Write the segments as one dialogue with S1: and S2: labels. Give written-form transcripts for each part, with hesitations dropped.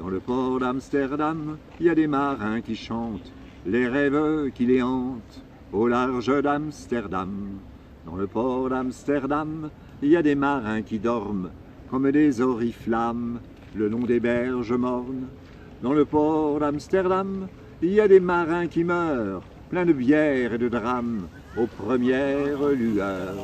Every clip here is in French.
S1: Dans le port d'Amsterdam, il y a des marins qui chantent, les rêves qui les hantent, au large d'Amsterdam. Dans le port d'Amsterdam, il y a des marins qui dorment, comme des oriflammes, le long des berges mornes. Dans le port d'Amsterdam, il y a des marins qui meurent, pleins de bière et de drames, aux premières lueurs.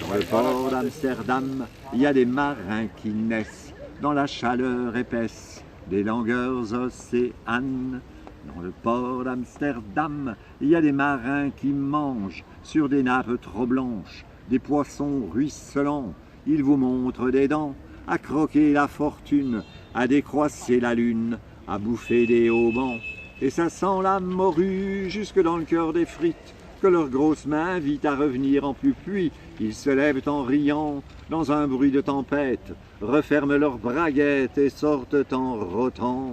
S1: Dans le port d'Amsterdam, il y a des marins qui naissent, dans la chaleur épaisse des langueurs océanes. Dans le port d'Amsterdam, il y a des marins qui mangent sur des nappes trop blanches, des poissons ruisselants. Ils vous montrent des dents, à croquer la fortune, à décroisser la lune, à bouffer des haubans. Et ça sent la morue jusque dans le cœur des frites, que leurs grosses mains invitent à revenir en pluie. Ils se lèvent en riant dans un bruit de tempête, referment leurs braguettes et sortent en rotant.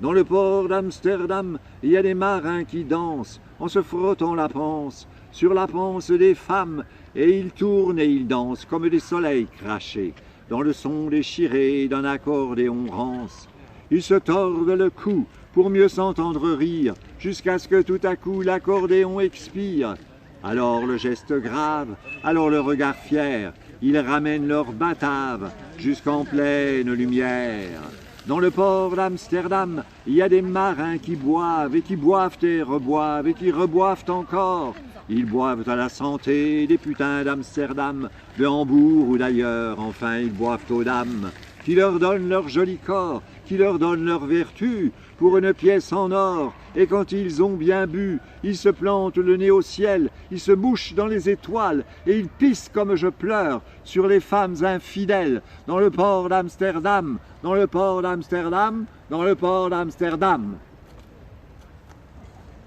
S1: Dans le port d'Amsterdam, il y a des marins qui dansent en se frottant la panse sur la panse des femmes, et ils tournent et ils dansent comme des soleils crachés dans le son déchiré d'un accordéon rance. Ils se tordent le cou pour mieux s'entendre rire, jusqu'à ce que tout à coup l'accordéon expire. Alors le geste grave, alors le regard fier, ils ramènent leur batave jusqu'en pleine lumière. Dans le port d'Amsterdam, il y a des marins qui boivent et qui boivent et qui reboivent encore. Ils boivent à la santé des putains d'Amsterdam, de Hambourg ou d'ailleurs, enfin ils boivent aux dames, qui leur donnent leur joli corps, qui leur donnent leur vertu pour une pièce en or. Et quand ils ont bien bu, ils se plantent le nez au ciel, ils se mouchent dans les étoiles et ils pissent comme je pleure sur les femmes infidèles. Dans le port d'Amsterdam, dans le port d'Amsterdam, dans le port d'Amsterdam.